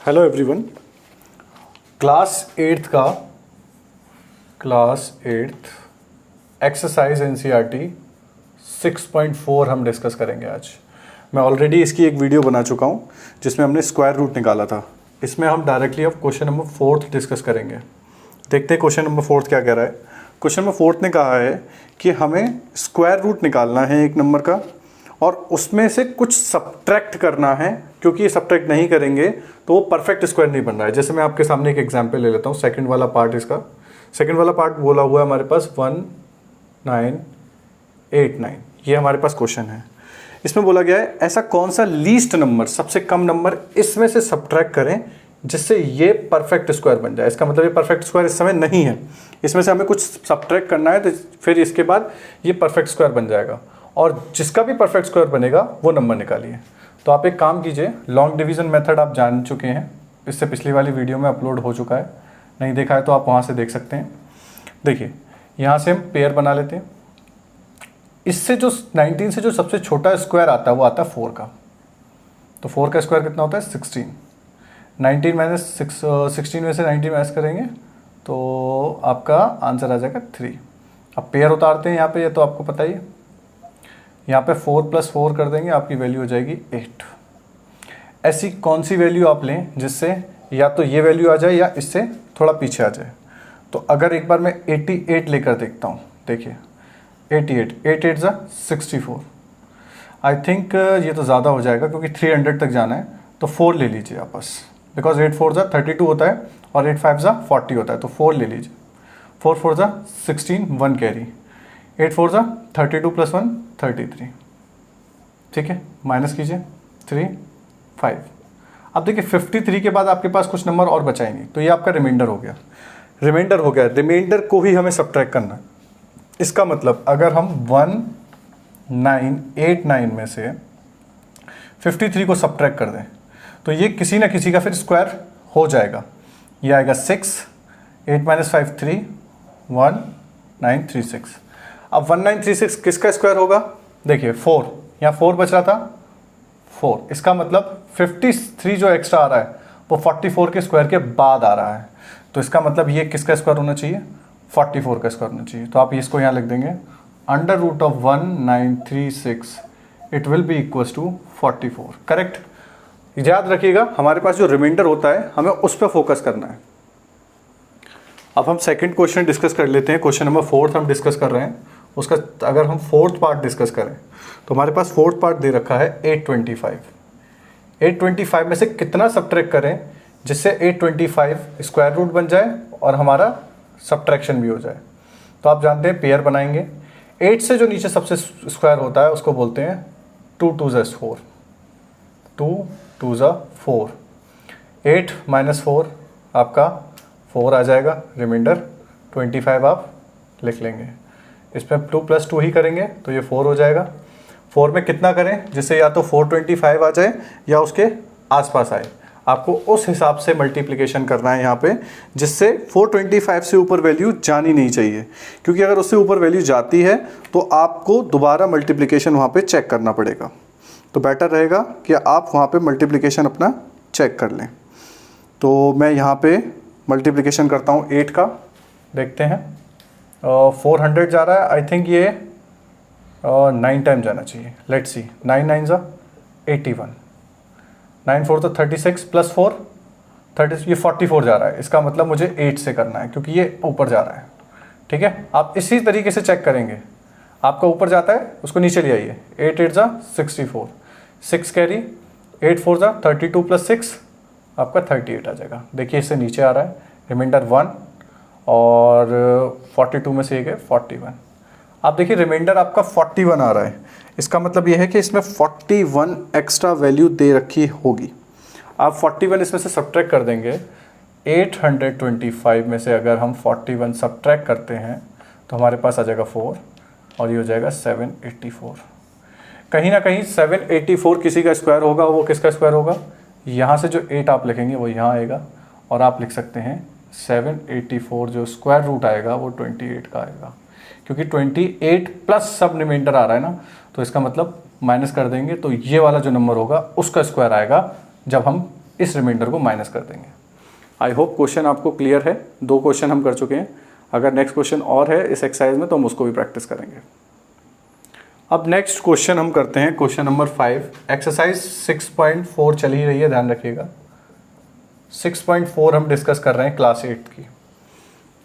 Hello everyone. Class eighth exercise NCERT 6.4 हम discuss करेंगे आज। मैं ऑलरेडी इसकी एक वीडियो बना चुका हूँ जिसमें हमने स्क्वायर रूट निकाला था। इसमें हम डायरेक्टली अब क्वेश्चन नंबर 4 डिस्कस करेंगे। देखते हैं क्वेश्चन नंबर 4 क्या कह रहा है। क्वेश्चन नंबर 4 ने कहा है कि हमें स्क्वायर रूट निकालना है एक नंबर का और उसमें से कुछ सब्ट्रैक्ट करना है, क्योंकि ये सब्ट्रैक्ट नहीं करेंगे तो वो परफेक्ट स्क्वायर नहीं बन रहा है। जैसे मैं आपके सामने एक एग्जांपल ले लेता हूँ। सेकंड वाला पार्ट, इसका सेकंड वाला पार्ट बोला हुआ है हमारे पास 1989। ये हमारे पास क्वेश्चन है। इसमें बोला गया है ऐसा कौन सा लीस्ट नंबर, सबसे कम नंबर इसमें से सब्ट्रैक्ट करें जिससे ये परफेक्ट स्क्वायर बन जाए। इसका मतलब ये परफेक्ट स्क्वायर इस समय नहीं है, इसमें से हमें कुछ सब्ट्रैक्ट करना है तो फिर इसके बाद ये परफेक्ट स्क्वायर बन जाएगा। और जिसका भी परफेक्ट स्क्वायर बनेगा वो नंबर निकालिए। तो आप एक काम कीजिए, लॉन्ग डिवीज़न मेथड आप जान चुके हैं, इससे पिछली वाली वीडियो में अपलोड हो चुका है। नहीं देखा है तो आप वहाँ से देख सकते हैं। देखिए यहाँ से हम पेयर बना लेते हैं। इससे जो 19 से जो सबसे छोटा स्क्वायर आता है वो आता है 4 का। तो 4 का स्क्वायर कितना होता है 16। 19 माइनस 16 में से 19 माइनस करेंगे तो आपका आंसर आ जाएगा 3। अब पेयर उतारते हैं यहाँ पे, ये तो आपको पता ही है। यहाँ पे 4 + 4 कर देंगे, आपकी वैल्यू हो जाएगी 8। ऐसी कौन सी वैल्यू आप लें जिससे या तो ये वैल्यू आ जाए या इससे थोड़ा पीछे आ जाए। तो अगर एक बार मैं 88 लेकर देखता हूँ, देखिए 88, 8 8 = 64। आई थिंक ये तो ज़्यादा हो जाएगा क्योंकि 300 तक जाना है, तो 4 ले लीजिए आप बस, बिकॉज 8 4 = 32 होता है और 8 5 = 40 होता है। तो 4 ले लीजिए। 4 4 = 16, 1 कैरी। 8 4 = 32 + 1 33। ठीक है, माइनस कीजिए 3 5। अब देखिए 53 के बाद आपके पास कुछ नंबर और बचा ही नहीं, तो ये आपका रिमाइंडर हो गया। रिमाइंडर को ही हमें सब्ट्रैक्ट करना है। इसका मतलब अगर हम 1989 में से 53 को सब्ट्रैक्ट कर दें तो ये किसी ना किसी का फिर स्क्वायर हो जाएगा। ये आएगा 6, 8 - 5 3, 1936। अब 1936 किसका स्क्वायर होगा? देखिए 4, यहाँ 4 बच रहा था 4। इसका मतलब 53 जो एक्स्ट्रा आ रहा है वो 44 के स्क्वायर के बाद आ रहा है। तो इसका मतलब ये किसका स्क्वायर होना चाहिए? 44 का स्क्वायर होना चाहिए। तो आप इसको यहाँ लिख देंगे √1936 it will be equals to 44। Correct. याद रखिएगा हमारे पास जो रिमाइंडर होता है हमें उस पर फोकस करना है। अब हम सेकंड क्वेश्चन डिस्कस कर लेते हैं। क्वेश्चन नंबर 4 हम डिस्कस कर रहे हैं, उसका अगर हम 4th पार्ट डिस्कस करें तो हमारे पास 4th पार्ट दे रखा है 825। 825 में से कितना सब्ट्रैक्ट करें जिससे 825 स्क्वायर रूट बन जाए और हमारा सब्ट्रैक्शन भी हो जाए। तो आप जानते हैं पेयर बनाएंगे। 8 से जो नीचे सबसे स्क्वायर होता है उसको बोलते हैं 2 2 = 4। 2 2 = 4। 8 - 4 आपका 4 आ जाएगा। रिमाइंडर 25 आप लिख लेंगे। इसमें 2 + 2 ही करेंगे तो ये 4 हो जाएगा। 4 में कितना करें जिससे या तो 425 आ जाए या उसके आसपास आए। आपको उस हिसाब से मल्टीप्लिकेशन करना है यहाँ पे जिससे 425 से ऊपर वैल्यू जानी नहीं चाहिए, क्योंकि अगर उससे ऊपर वैल्यू जाती है तो आपको दोबारा मल्टीप्लिकेशन वहाँ पे चेक करना पड़ेगा। तो बेटर रहेगा कि आप वहाँ पे मल्टीप्लिकेशन अपना चेक कर लें। तो मैं यहाँ पे मल्टीप्लिकेशन करता हूँ 8 का, देखते हैं 400 जा रहा है। आई थिंक ये 9 टाइम जाना चाहिए। Let's see. 9 9 = 81, 9 4 = 36 + 4 30, ये 44 जा रहा है। इसका मतलब मुझे 8 से करना है क्योंकि ये ऊपर जा रहा है। ठीक है, आप इसी तरीके से चेक करेंगे। आपका ऊपर जाता है उसको नीचे ले आइए। 8 8 = 64, 6 कैरी। 8 4 = 32 + 6 आपका 38 आ जाएगा। देखिए इससे नीचे आ रहा है। रिमाइंडर 1 और 42 में से ये गए 41। आप देखिए रिमाइंडर आपका 41 आ रहा है। इसका मतलब ये है कि इसमें 41 एक्स्ट्रा वैल्यू दे रखी होगी। आप 41 इसमें से सब्ट्रैक्ट कर देंगे। 825 में से अगर हम 41 सब्ट्रैक्ट करते हैं तो हमारे पास आ जाएगा 4 और ये हो जाएगा 784। कहीं ना कहीं 784 किसी का स्क्वायर होगा। वो किसका स्क्वायर होगा? यहाँ से जो 8 आप लिखेंगे वो यहाँ आएगा और आप लिख सकते हैं 784 जो स्क्वायर रूट आएगा वो 28 का आएगा, क्योंकि 28 प्लस सब रिमाइंडर आ रहा है ना, तो इसका मतलब माइनस कर देंगे तो ये वाला जो नंबर होगा उसका स्क्वायर आएगा जब हम इस रिमाइंडर को माइनस कर देंगे। आई होप क्वेश्चन आपको क्लियर है। 2 क्वेश्चन हम कर चुके हैं। अगर नेक्स्ट क्वेश्चन और है इस एक्सरसाइज में तो हम उसको भी प्रैक्टिस करेंगे। अब नेक्स्ट क्वेश्चन हम करते हैं, क्वेश्चन नंबर 5। एक्सरसाइज 6.4 चल ही रही है, ध्यान रखिएगा। 6.4 हम डिस्कस कर रहे हैं क्लास 8 की,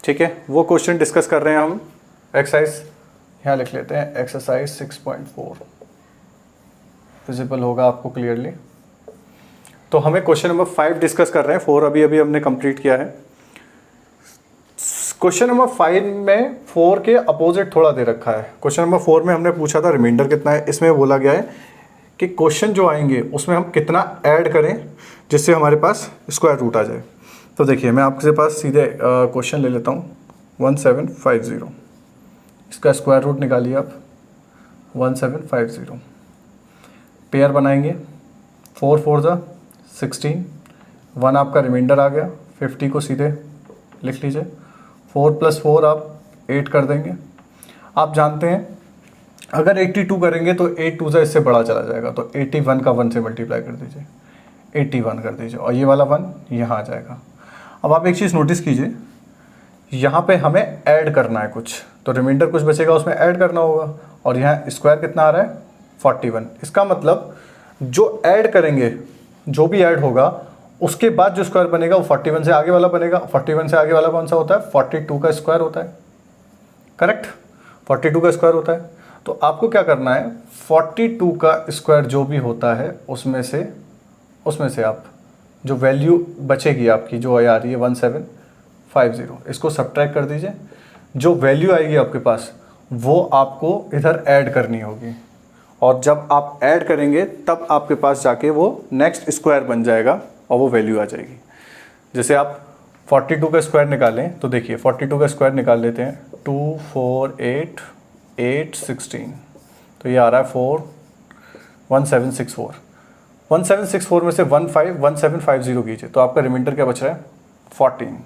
ठीक है। वो क्वेश्चन डिस्कस कर रहे हैं हम। एक्सरसाइज यहाँ लिख लेते हैं, एक्सरसाइज 6.4 विजिबल होगा आपको क्लियरली। तो हमें क्वेश्चन नंबर 5 डिस्कस कर रहे हैं, 4 अभी हमने कंप्लीट किया है। क्वेश्चन नंबर 5 में 4 के अपोजिट थोड़ा दे रखा है। क्वेश्चन नंबर 4 में हमने पूछा था रिमाइंडर कितना है, इसमें बोला गया है कि क्वेश्चन जो आएंगे उसमें हम कितना ऐड करें जिससे हमारे पास स्क्वायर रूट आ जाए। तो देखिए मैं आपके पास सीधे क्वेश्चन ले लेता हूँ 1750, इसका स्क्वायर रूट निकालिए आप 1750। पेयर बनाएंगे 4 4 जा 16, 1 आपका रिमाइंडर आ गया, 50 को सीधे लिख लीजिए। 4 + 4 आप 8 कर देंगे। आप जानते हैं अगर 82 करेंगे तो 8 2 जा इससे बड़ा चला जाएगा, तो 81 का 1 से मल्टीप्लाई कर दीजिए, 81 कर दीजिए और ये वाला 1 यहाँ आ जाएगा। अब आप एक चीज़ नोटिस कीजिए, यहाँ पे हमें ऐड करना है कुछ, तो रिमाइंडर कुछ बचेगा उसमें ऐड करना होगा, और यहाँ स्क्वायर कितना आ रहा है 41। इसका मतलब जो ऐड करेंगे, जो भी ऐड होगा उसके बाद जो स्क्वायर बनेगा वो 41 से आगे वाला बनेगा। 41 से आगे वाला कौन सा होता है, 42 का स्क्वायर होता है, करेक्ट, 42 का स्क्वायर होता है। तो आपको क्या करना है, 42 का स्क्वायर जो भी होता है उसमें से आप जो वैल्यू बचेगी आपकी जो आ रही है 1750, इसको सब्ट्रैक्ट कर दीजिए। जो वैल्यू आएगी आपके पास वो आपको इधर ऐड करनी होगी, और जब आप ऐड करेंगे तब आपके पास जाके वो नेक्स्ट स्क्वायर बन जाएगा और वो वैल्यू आ जाएगी। जैसे आप 42 का स्क्वायर निकालें तो देखिए 42 का स्क्वायर निकाल लेते हैं, 2 4 8 8 16, तो ये आ रहा है 1764। 1764 में से 1750 कीजिए तो आपका रिमाइंडर क्या बच रहा है 14।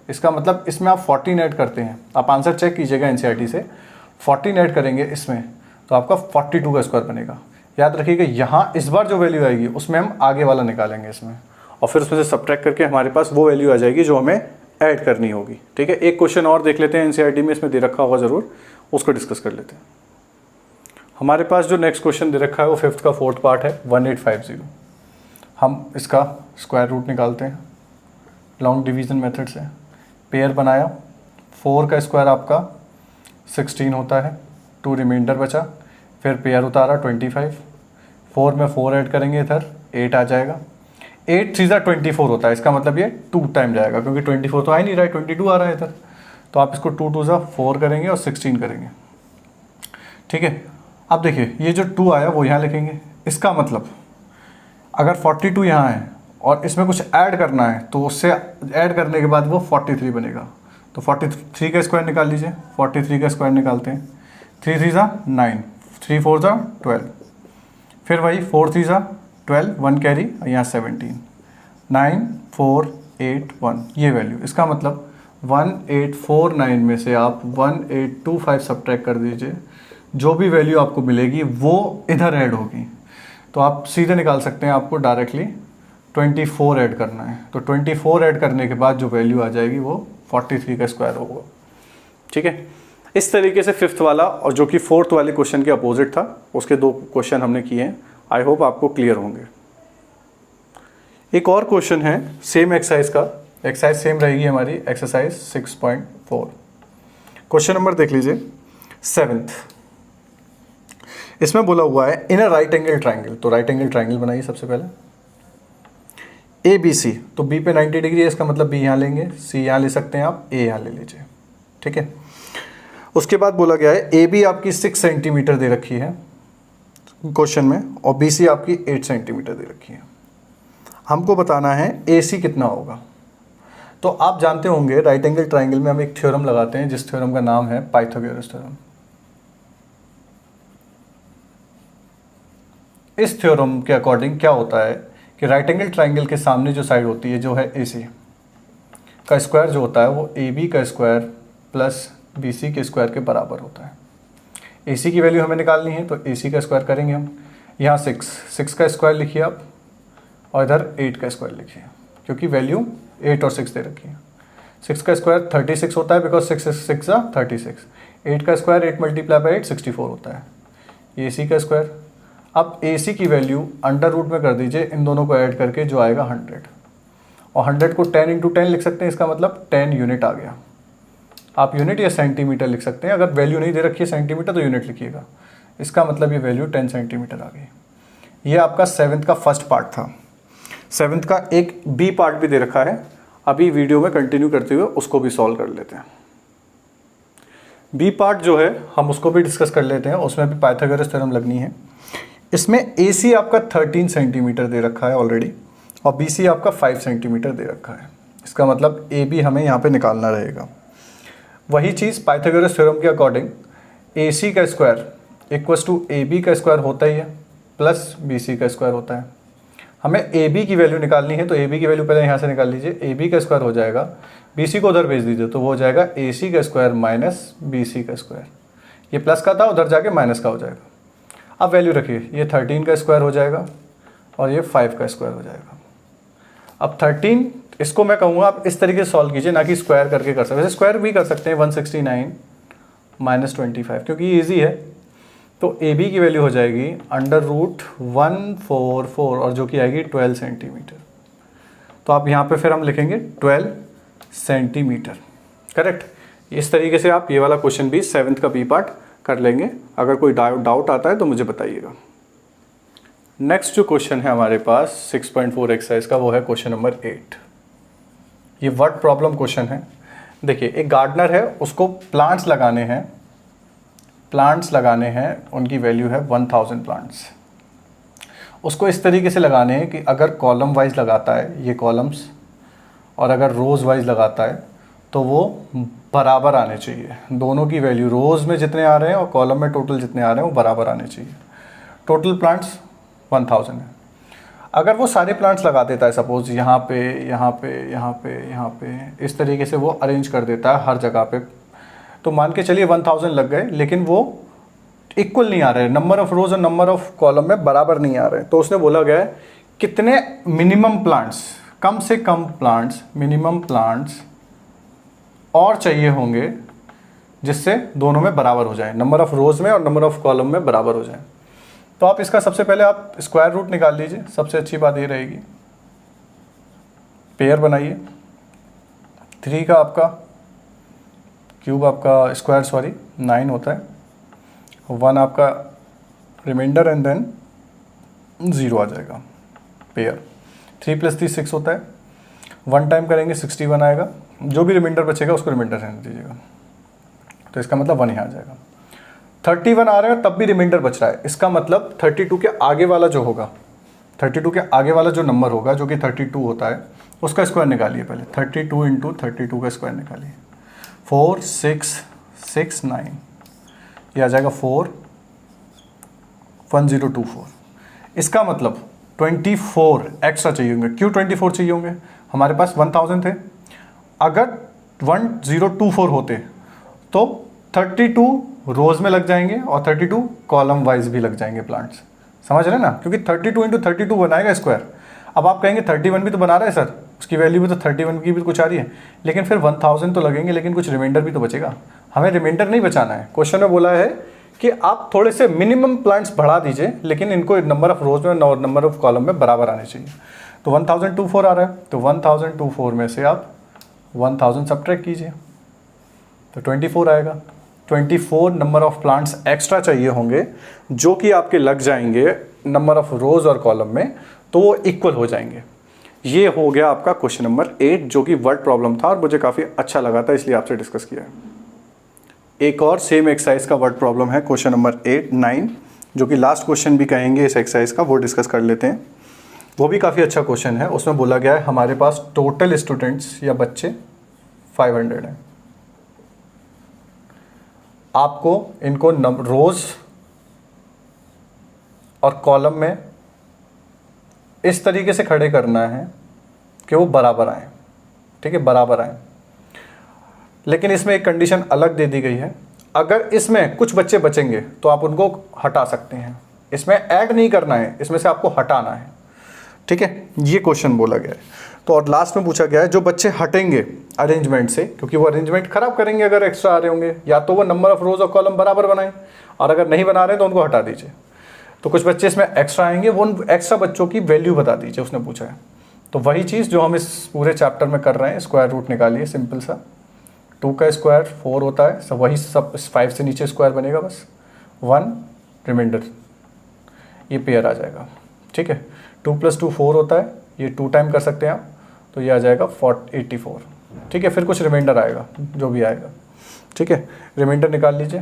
इसका मतलब इसमें आप 14 ऐड करते हैं, आप आंसर चेक कीजिएगा एनसीईआरटी से, 14 ऐड करेंगे इसमें तो आपका 42 का स्क्वायर बनेगा। याद रखिएगा यहाँ इस बार जो वैल्यू आएगी उसमें हम आगे वाला निकालेंगे इसमें, और फिर उसमें से सब्ट्रैक्ट करके हमारे पास वो वैल्यू आ जाएगी जो हमें ऐड करनी होगी, ठीक है। एक क्वेश्चन और देख लेते हैं, एनसीईआरटी में इसमें दे रखा होगा ज़रूर, उसको डिस्कस कर लेते हैं। हमारे पास जो नेक्स्ट क्वेश्चन दे रखा है वो 5th का 4th पार्ट है 1850। हम इसका स्क्वायर रूट निकालते हैं लॉन्ग डिवीज़न मेथड से। पेयर बनाया, 4 का स्क्वायर आपका 16 होता है, 2 रिमाइंडर बचा, फिर पेयर उतारा 25, 4 में 4 ऐड करेंगे इधर 8 आ जाएगा। 8 3 24 होता है, इसका मतलब ये 2 टाइम जाएगा क्योंकि 24 तो आ ही नहीं रहा है, 22 आ रहा है इधर, तो आप इसको 2 2 4 करेंगे और 16 करेंगे, ठीक है। अब देखिए ये जो 2 आया वो यहाँ लिखेंगे, इसका मतलब अगर 42 यहाँ है और इसमें कुछ ऐड करना है तो उससे ऐड करने के बाद वो 43 बनेगा, तो 43 का स्क्वायर निकाल लीजिए। 43 का स्क्वायर निकालते हैं, 3 3 9, 3 4 12, फिर वही 4 3 12, 1 कैरी, यहाँ 17, 9 4 8 1 ये वैल्यू। इसका मतलब 1849 में से आप 1825 सब्ट्रैक्ट कर दीजिए, जो भी वैल्यू आपको मिलेगी वो इधर ऐड होगी। तो आप सीधे निकाल सकते हैं, आपको डायरेक्टली 24 ऐड करना है, तो 24 ऐड करने के बाद जो वैल्यू आ जाएगी वो 43 का स्क्वायर होगा, ठीक है। इस तरीके से 5th वाला और जो कि 4th वाले क्वेश्चन के अपोजिट था उसके 2 क्वेश्चन हमने किए हैं। आई होप आपको क्लियर होंगे। एक और क्वेश्चन है सेम एक्सरसाइज का, एक्सरसाइज सेम रहेगी हमारी, एक्सरसाइज 6.4। क्वेश्चन नंबर देख लीजिए 7th। इसमें बोला हुआ है इन अ राइट एंगल ट्राइंगल, तो राइट एंगल ट्राइंगल बनाइए सबसे पहले। ए बी सी, तो बी पे 90 डिग्री है, इसका मतलब बी यहाँ लेंगे, सी यहाँ ले सकते हैं आप, ए यहाँ ले लीजिए, ठीक है। उसके बाद बोला गया है ए बी आपकी 6 सेंटीमीटर दे रखी है क्वेश्चन में, और बी सी आपकी 8 सेंटीमीटर दे रखी है। हमको बताना है ए सी कितना होगा। तो आप जानते होंगे राइट एंगल ट्राइंगल में हम एक थ्योरम लगाते हैं जिस थ्योरम का नाम है पाइथागोरस थ्योरम। इस थ्योरम के अकॉर्डिंग क्या होता है कि राइट एंगल ट्राइंगल के सामने जो साइड होती है जो है ए सी का स्क्वायर जो होता है वो ए बी का स्क्वायर प्लस बी सी के स्क्वायर के बराबर होता है। ए सी की वैल्यू हमें निकालनी है तो ए सी का स्क्वायर करेंगे हम, यहाँ 6 का स्क्वायर लिखिए आप, और इधर 8 का स्क्वायर लिखिए, क्योंकि वैल्यू 8 और 6 दे रखी है। 6 का स्क्वायर 36 होता है, बिकॉज 6 6 36। 8 का स्क्वायर 8 मल्टीप्लाई बाई 8 64 होता है। ए सी का स्क्वायर, अब ए सी की वैल्यू अंडर रूट में कर दीजिए, इन दोनों को ऐड करके जो आएगा 100, और 100 को 10 इंटू 10 लिख सकते हैं, इसका मतलब 10 यूनिट आ गया। आप यूनिट या सेंटीमीटर लिख सकते हैं, अगर वैल्यू नहीं दे रखी है सेंटीमीटर तो यूनिट लिखिएगा, इसका मतलब ये वैल्यू 10 सेंटीमीटर आ गई। ये आपका 7th का फर्स्ट पार्ट था। 7th का एक बी पार्ट भी दे रखा है, अभी वीडियो में कंटिन्यू करते हुए उसको भी सॉल्व कर लेते हैं। बी पार्ट जो है हम उसको भी डिस्कस कर लेते हैं, उसमें भी पाइथागोरस थ्योरम लगनी है। इसमें ए सी आपका 13 सेंटीमीटर दे रखा है ऑलरेडी, और बी सी आपका 5 सेंटीमीटर दे रखा है। इसका मतलब ए बी हमें यहाँ पे निकालना रहेगा। वही चीज़ पाइथागोरस थ्योरम के अकॉर्डिंग ए सी का square equals to A B का स्क्वायर होता ही है, प्लस बी सी का स्क्वायर होता है। हमें ए बी की वैल्यू निकालनी है, तो ए बी की वैल्यू पहले यहाँ से निकाल लीजिए। ए बी का स्क्वायर हो जाएगा, बी सी को उधर भेज दीजिए, तो वो हो जाएगा ए सी का स्क्वायर माइनस बी सी का स्क्वायर। ये प्लस का था, उधर जाके माइनस का हो जाएगा। अब वैल्यू रखिए, ये 13 का स्क्वायर हो जाएगा और ये 5 का स्क्वायर हो जाएगा। अब 13, इसको मैं कहूँगा आप इस तरीके से सॉल्व कीजिए, ना कि स्क्वायर करके कर सकते हैं। वैसे स्क्वायर भी कर सकते हैं, 169 माइनस 25, क्योंकि ये ईजी है। तो ए बी की वैल्यू हो जाएगी अंडर रूट 144, और जो कि आएगी 12 सेंटीमीटर। तो आप यहाँ पे फिर हम लिखेंगे 12 सेंटीमीटर, करेक्ट। इस तरीके से आप ये वाला क्वेश्चन भी 7th का बी पार्ट कर लेंगे। अगर कोई डाउट आता है तो मुझे बताइएगा। नेक्स्ट जो क्वेश्चन है हमारे पास 6.4 एक्सरसाइज का, वो है क्वेश्चन नंबर 8। ये वर्ड प्रॉब्लम क्वेश्चन है। देखिए, एक गार्डनर है, उसको प्लांट्स लगाने हैं, उनकी वैल्यू है 1000 प्लांट्स। उसको इस तरीके से लगाने हैं कि अगर कॉलम वाइज लगाता है ये कॉलम्स, और अगर रोज़ वाइज लगाता है तो वो बराबर आने चाहिए। दोनों की वैल्यू रोज़ में जितने आ रहे हैं और कॉलम में टोटल जितने आ रहे हैं वो बराबर आने चाहिए। टोटल प्लांट्स 1000 है। अगर वो सारे प्लांट्स लगा देता है, सपोज यहाँ पे, यहाँ पे, यहाँ पे, यहाँ पे, इस तरीके से वो अरेंज कर देता है हर जगह पे, तो मान के चलिए 1000 लग गए, लेकिन वो इक्वल नहीं आ रहे, नंबर ऑफ रोज और नंबर ऑफ कॉलम में बराबर नहीं आ रहे। तो उसने बोला गया है कितने मिनिमम प्लांट्स, कम से कम प्लांट्स, मिनिमम प्लांट्स और चाहिए होंगे जिससे दोनों में बराबर हो जाए, नंबर ऑफ रोज में और नंबर ऑफ कॉलम में बराबर हो जाए। तो आप इसका सबसे पहले आप स्क्वायर रूट निकाल लीजिए, सबसे अच्छी बात ये रहेगी। पेयर बनाइए, 3 का आपका क्यूब आपका स्क्वायर 9 होता है, 1 आपका रिमाइंडर एंड देन 0 आ जाएगा। पेयर 3 + 3 6 होता है, 1 टाइम करेंगे 61 आएगा, जो भी रिमाइंडर बचेगा उसको रिमाइंडर रहने दीजिएगा, तो इसका मतलब 1 यहाँ आ जाएगा। 31 आ रहा है तब भी रिमाइंडर बच रहा है, इसका मतलब 32 के आगे वाला जो होगा, 32 के आगे वाला जो नंबर होगा जो कि 32 होता है, उसका स्क्वायर निकालिए पहले। 32 × 32 का स्क्वायर निकालिए, 4 6 6 9, ये आ जाएगा 41024। इसका मतलब 24 एक्स्ट्रा चाहिए होंगे। क्यों 24 चाहिए होंगे? हमारे पास 1000 थे, अगर 1024 होते तो 32 रोज में लग जाएंगे और 32 कॉलम वाइज भी लग जाएंगे प्लांट्स। समझ रहे हैं ना? क्योंकि 32 × 32 बनाएगा स्क्वायर। अब आप कहेंगे 31 भी तो बना रहा है सर, उसकी वैल्यू भी तो 31 की भी कुछ आ रही है, लेकिन फिर 1000 तो लगेंगे, लेकिन कुछ रिमाइंडर भी तो बचेगा। हमें रिमाइंडर नहीं बचाना है। क्वेश्चन में बोला है कि आप थोड़े से मिनिमम प्लांट्स बढ़ा दीजिए, लेकिन इनको नंबर ऑफ रोज में और नंबर ऑफ कॉलम में बराबर आने चाहिए। तो 1024 आ रहा है, तो 1024 में से आप 1000 सब्ट्रैक्ट कीजिए तो 24 आएगा। 24 नंबर ऑफ प्लांट्स एक्स्ट्रा चाहिए होंगे जो कि आपके लग जाएंगे नंबर ऑफ रोज और कॉलम में, तो वो इक्वल हो जाएंगे। ये हो गया आपका क्वेश्चन नंबर 8, जो कि वर्ड प्रॉब्लम था और मुझे काफ़ी अच्छा लगा था, इसलिए आपसे डिस्कस किया है। एक और सेम एक्सरसाइज का वर्ड प्रॉब्लम है क्वेश्चन नंबर 8 9, जो कि लास्ट क्वेश्चन भी कहेंगे इस एक्सरसाइज का, वो डिस्कस कर लेते हैं। वो भी काफ़ी अच्छा क्वेश्चन है। उसमें बोला गया है हमारे पास टोटल स्टूडेंट्स या बच्चे 500 हैं, आपको इनको रोज और कॉलम में इस तरीके से खड़े करना है कि वो बराबर आए। ठीक है, बराबर आए, लेकिन इसमें एक कंडीशन अलग दे दी गई है। अगर इसमें कुछ बच्चे बचेंगे तो आप उनको हटा सकते हैं, इसमें ऐड नहीं करना है, इसमें से आपको हटाना है। ठीक है, ये क्वेश्चन बोला गया है। तो और लास्ट में पूछा गया है जो बच्चे हटेंगे अरेंजमेंट से, क्योंकि वो अरेंजमेंट खराब करेंगे अगर एक्स्ट्रा आ रहे होंगे, या तो वो नंबर ऑफ रोज और कॉलम बराबर बनाएं, और अगर नहीं बना रहे तो उनको हटा दीजिए। तो कुछ बच्चे इसमें एक्स्ट्रा आएंगे, वो उन एक्स्ट्रा बच्चों की वैल्यू बता दीजिए, उसने पूछा है। तो वही चीज़ जो हम इस पूरे चैप्टर में कर रहे हैं, स्क्वायर रूट निकालिए सिंपल सा। 2 का स्क्वायर 4 होता है, सब वही सब 5 से नीचे स्क्वायर बनेगा बस, 1 रिमाइंडर, ये पेयर आ जाएगा। ठीक है, 2 + 2 4 होता है, ये 2 टाइम कर सकते हैं आप, तो ये आ जाएगा 84। ठीक है, फिर कुछ रिमाइंडर आएगा जो भी आएगा। ठीक है, रिमाइंडर निकाल लीजिए,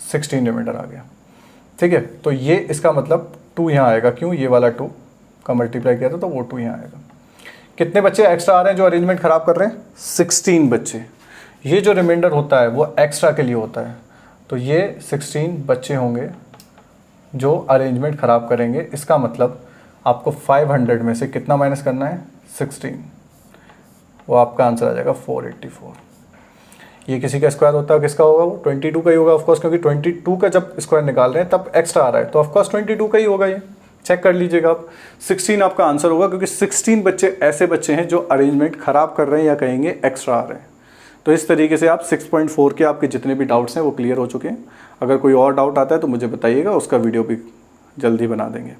16 रिमाइंडर आ गया। ठीक है, तो ये इसका मतलब 2 यहाँ आएगा, क्यों, ये वाला 2 का मल्टीप्लाई किया था तो वो 2 यहाँ आएगा। कितने बच्चे एक्स्ट्रा आ रहे हैं जो अरेंजमेंट खराब कर रहे हैं? 16 बच्चे। ये जो रिमाइंडर होता है वो एक्स्ट्रा के लिए होता है, तो ये 16 बच्चे होंगे जो अरेंजमेंट खराब करेंगे। इसका मतलब आपको 500 में से कितना माइनस करना है? 16, वो आपका आंसर आ जाएगा 484। ये किसी का स्क्वायर होता है, किसका होगा वो? 22 का ही होगा ऑफकोर्स, क्योंकि 22 का जब स्क्वायर निकाल रहे हैं तब एक्स्ट्रा आ रहा है, तो ऑफकोर्स 22 का ही होगा। ये चेक कर लीजिएगा आप, 16 आपका आंसर होगा, क्योंकि 16 बच्चे ऐसे बच्चे हैं जो अरेंजमेंट खराब कर रहे हैं या कहेंगे एक्स्ट्रा आ रहे हैं। तो इस तरीके से आप 6.4 के आपके जितने भी डाउट्स हैं वो क्लियर हो चुके हैं। अगर कोई और डाउट आता है तो मुझे बताइएगा, उसका वीडियो भी जल्दी बना देंगे।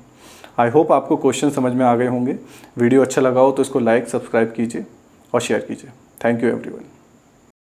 आई होप आपको क्वेश्चन समझ में आ गए होंगे। वीडियो अच्छा लगा हो तो इसको लाइक, सब्सक्राइब कीजिए और शेयर कीजिए। Thank you everyone.